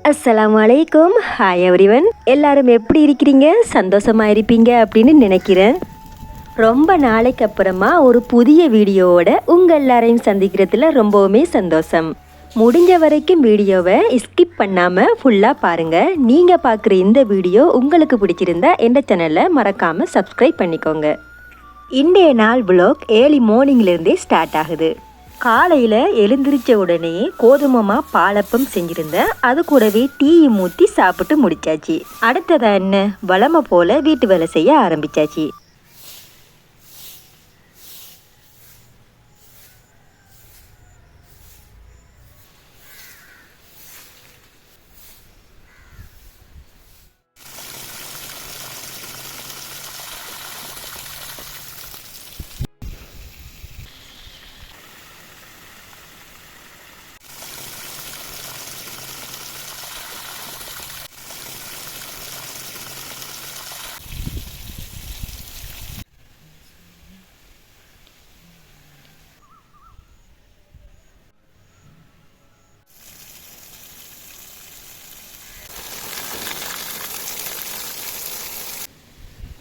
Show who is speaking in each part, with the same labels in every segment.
Speaker 1: அஸ்ஸலாமு அலைக்கும். Hi everyone. எல்லாரும் எப்படி இருக்கிறீங்க? சந்தோஷமாக இருப்பீங்க அப்படின்னு நினைக்கிறேன். ரொம்ப நாளைக்கு அப்புறமா ஒரு புதிய வீடியோவோட உங்கள் எல்லாரையும் சந்திக்கிறதுல ரொம்பவுமே சந்தோஷம். முடிஞ்ச வரைக்கும் வீடியோவை ஸ்கிப் பண்ணாமல் ஃபுல்லாக பாருங்கள். நீங்கள் பார்க்குற இந்த வீடியோ உங்களுக்கு பிடிச்சிருந்தா எந்த சேனலை மறக்காமல் சப்ஸ்கிரைப் பண்ணிக்கோங்க. இன்றைய நாள் விலாக் ஏர்லி மார்னிங்லேருந்தே ஸ்டார்ட் ஆகுது. காலையில் எழுந்திரிச்ச உடனே கோதுமை பாலப்பம் செஞ்சுருந்தேன். அது கூடவே டீயும் ஊற்றி சாப்பிட்டு முடிச்சாச்சு. அடுத்ததாக என்ன வழமை போல் வீட்டு வேலை செய்ய ஆரம்பித்தாச்சு.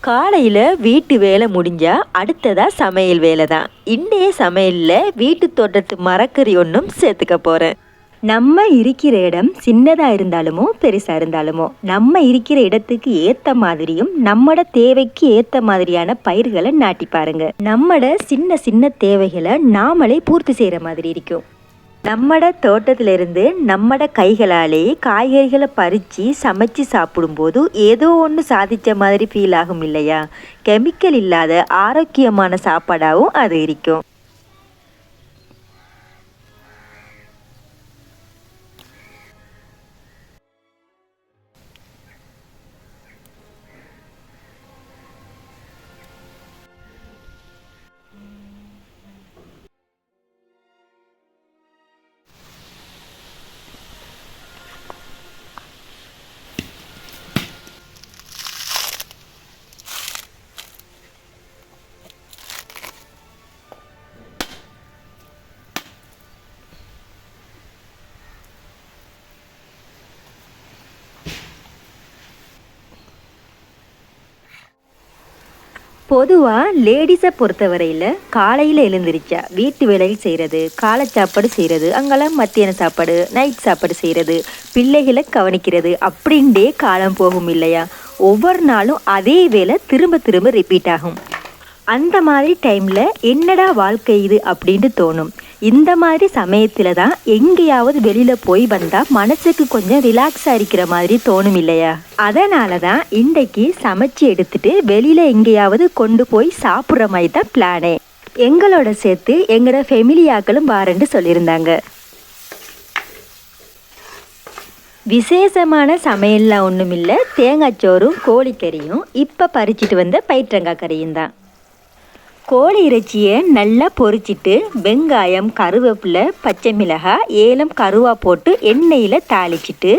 Speaker 1: காலையில் வீட்டு வேலை முடிஞ்சால் அடுத்ததாக சமையல் வேலை தான். இன்றைய சமையலில் வீட்டு தோட்டத்து மரக்கறி ஒன்றும் சேர்த்துக்க போகிறேன். நம்ம இருக்கிற இடம் சின்னதாக இருந்தாலுமோ பெருசாக இருந்தாலுமோ நம்ம இருக்கிற இடத்துக்கு ஏற்ற மாதிரியும் நம்மட தேவைக்கு ஏற்ற மாதிரியான பயிர்களை நாட்டி பாருங்க. நம்மட சின்ன சின்ன தேவைகளை நாமளே பூர்த்தி செய்கிற மாதிரி இருக்கும். நம்மட தோட்டத்திலிருந்து நம்மட கைகளாலே காய்கறிகளை பறித்து சமைச்சு சாப்பிடும்போது ஏதோ ஒன்று சாதித்த மாதிரி ஃபீல் ஆகும் இல்லையா? கெமிக்கல் இல்லாத ஆரோக்கியமான சாப்பாடாகவும் அது இருக்கும். பொதுவாக லேடிஸை பொறுத்தவரையில் காலையில் எழுந்திரிச்சா வீட்டு வேலையில் செய்கிறது, காலை சாப்பாடு செய்கிறது, அங்கெல்லாம் மத்தியான சாப்பாடு, நைட் சாப்பாடு செய்கிறது, பிள்ளைகளை கவனிக்கிறது அப்படின்டே காலம் போகும் இல்லையா? ஒவ்வொரு நாளும் அதே வேலை திரும்ப திரும்ப ரிப்பீட் ஆகும். அந்த மாதிரி டைமில் என்னடா வாழ்க்கை இது அப்படின்ட்டு தோணும். இந்த மாதிரி சமயத்தில் தான் எங்கேயாவது வெளியில் போய் வந்தால் மனசுக்கு கொஞ்சம் ரிலாக்ஸாக இருக்கிற மாதிரி தோணும் இல்லையா? அதனால தான் இன்றைக்கு சமைச்சு எடுத்துட்டு வெளியில் எங்கேயாவது கொண்டு போய் சாப்பிட்ற மாதிரி தான் பிளானே. எங்களோட சேர்த்து எங்களோட ஃபெமிலியாக்களும் வாரண்டு சொல்லியிருந்தாங்க. விசேஷமான சமையல்லாம் ஒன்றும் இல்லை, தேங்காய் சோறும் கோழிக்கறியும் இப்போ பறிச்சிட்டு வந்த பயிற்றங்காய் கறியும் தான். கோழி இறைச்சியை நல்லா பொரிச்சிட்டு வெங்காயம், கருவேப்பிலை, பச்சை மிளகாய், ஏலம், கருவா போட்டு எண்ணெயில் தாளிச்சிட்டு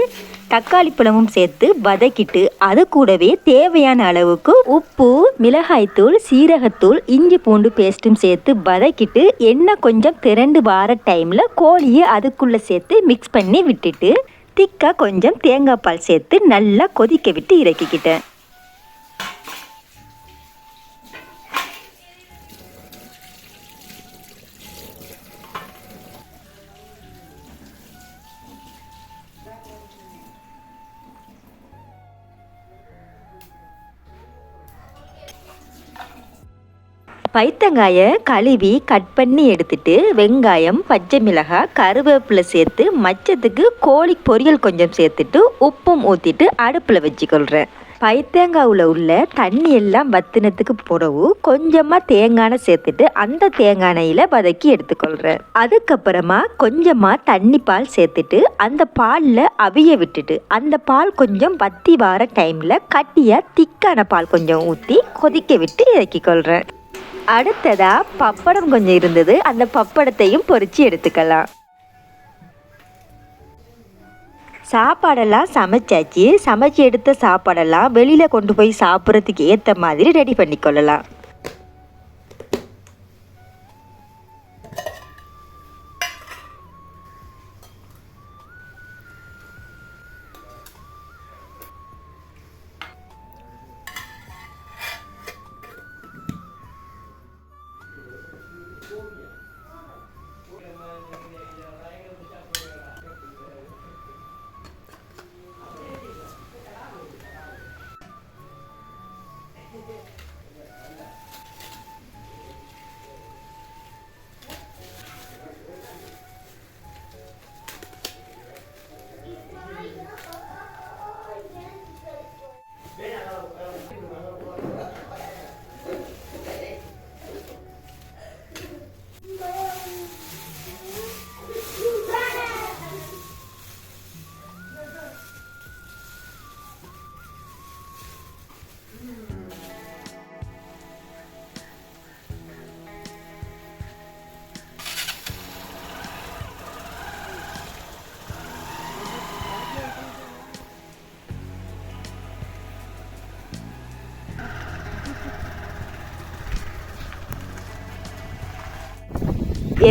Speaker 1: தக்காளி பழமும் சேர்த்து வதக்கிட்டு அது கூடவே தேவையான அளவுக்கு உப்பு, மிளகாய்த்தூள், சீரகத்தூள், இஞ்சி பூண்டு பேஸ்ட்டும் சேர்த்து வதக்கிட்டு எண்ணெய் கொஞ்சம் திரண்டு வார டைமில் கோழியை அதுக்குள்ளே சேர்த்து மிக்ஸ் பண்ணி விட்டுட்டு திக்காக கொஞ்சம் தேங்காய் பால் சேர்த்து நல்லா கொதிக்க விட்டு இறக்கிக்கிட்டேன். பைத்தங்காயை கழுவி கட் பண்ணி எடுத்துட்டு வெங்காயம், பச்சை மிளகாய், கருவேப்பிலை சேர்த்து மச்சத்துக்கு கோழி பொரியல் கொஞ்சம் சேர்த்துட்டு உப்பும் ஊற்றிட்டு அடுப்பில் வச்சுக்கொள்கிறேன். பைத்தங்காயில் உள்ள தண்ணி எல்லாம் வத்தினத்துக்கு பிறகு கொஞ்சமாக தேங்காய் சேர்த்துட்டு அந்த தேங்காயில் வதக்கி எடுத்துக்கொள்கிறேன். அதுக்கப்புறமா கொஞ்சமாக தண்ணி பால் சேர்த்துட்டு அந்த பாலில் அவிய விட்டுட்டு அந்த பால் கொஞ்சம் வத்தி வார டைமில் கட்டியாக திக்கான பால் கொஞ்சம் ஊற்றி கொதிக்க விட்டு இறக்கிக்கொள்கிறேன். அடுத்ததாக பப்படம் கொஞ்சம் இருந்தது, அந்த பப்படத்தையும் பொரித்து எடுத்துக்கலாம். சாப்பாடெல்லாம் சமைச்சாச்சு. சமைச்சு எடுத்த சாப்பாடெல்லாம் வெளியில் கொண்டு போய் சாப்பிட்றதுக்கு ஏற்ற மாதிரி ரெடி பண்ணிக்கொள்ளலாம்.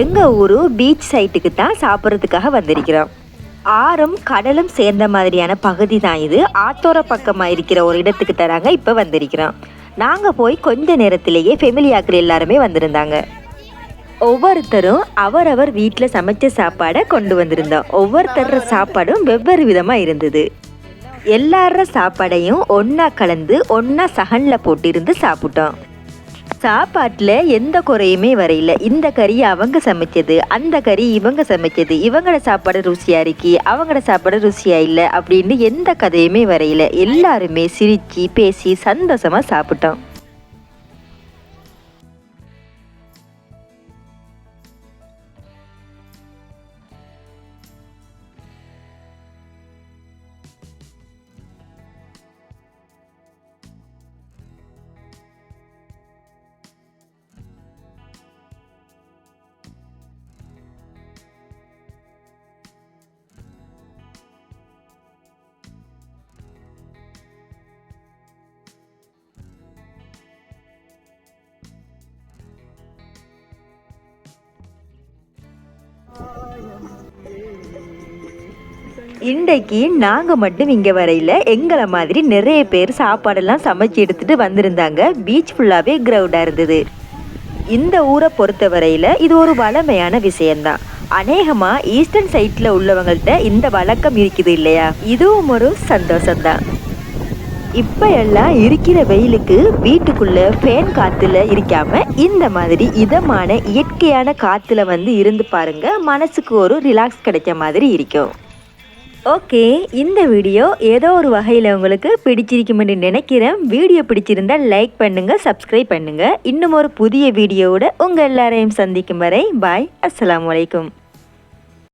Speaker 1: எங்கள் ஊர் பீச் சைட்டுக்கு தான் சாப்பிட்றதுக்காக வந்திருக்கிறோம். ஆறும் கடலும் சேர்ந்த மாதிரியான பகுதி தான் இது. ஆத்தோர பக்கமாக இருக்கிற ஒரு இடத்துக்கு தராங்க. இப்போ வந்திருக்கிறோம். நாங்கள் போய் கொஞ்ச நேரத்திலேயே ஃபெமிலி ஆக்கள் எல்லாருமே வந்திருந்தாங்க. ஒவ்வொருத்தரும் அவரவர் வீட்டில் சமைச்ச சாப்பாடை கொண்டு வந்திருந்தோம். ஒவ்வொருத்தர சாப்பாடும் வெவ்வேறு விதமாக இருந்தது. எல்லார சாப்பாடையும் ஒன்றா கலந்து ஒன்றா சகனில் போட்டிருந்து சாப்பிட்டோம். சாப்பாட்டில் எந்த குறையுமே வரையில. இந்த கறி அவங்க சமைச்சது, அந்த கறி இவங்க சமைச்சது, இவங்களோட சாப்பாடு ருசியாக இருக்கி அவங்களோட சாப்பாடு ருசியாக இல்லை அப்படின்னு எந்த கதையுமே வரையில. எல்லாருமே சிரித்து பேசி சந்தோஷமாக சாப்பிட்டோம். இன்றைக்கு நாங்கள் மட்டும் இங்கே வரையில் எங்களை மாதிரி நிறைய பேர் சாப்பாடெல்லாம் சமைச்சு எடுத்துகிட்டு வந்திருந்தாங்க. பீச் ஃபுல்லாகவே க்ரௌடாக இருந்தது. இந்த ஊரை பொறுத்த வரையில் இது ஒரு வளமையான விஷயந்தான். அநேகமாக ஈஸ்டர்ன் சைட்டில் உள்ளவங்கள்ட்ட இந்த வழக்கம் இருக்குது இல்லையா? இதுவும் ஒரு சந்தோஷம்தான். இப்போ எல்லாம் இருக்கிற வெயிலுக்கு வீட்டுக்குள்ளே ஃபேன் காற்றுல இருக்காமல் இந்த மாதிரி இதமான இயற்கையான காற்றுல இருந்து பாருங்கள். மனசுக்கு ஒரு ரிலாக்ஸ் கிடைச்ச மாதிரி இருக்கும். ஓகே, இந்த வீடியோ ஏதோ ஒரு வகையில் உங்களுக்கு பிடிச்சிருக்குமென்னு நினைக்கிறேன். வீடியோ பிடிச்சிருந்தால் லைக் பண்ணுங்கள், சப்ஸ்கிரைப் பண்ணுங்கள். இன்னும் ஒரு புதிய வீடியோவோட உங்கள் எல்லாரையும் சந்திக்கும் வரை பாய். அஸ்ஸலாமு அலைக்கும்.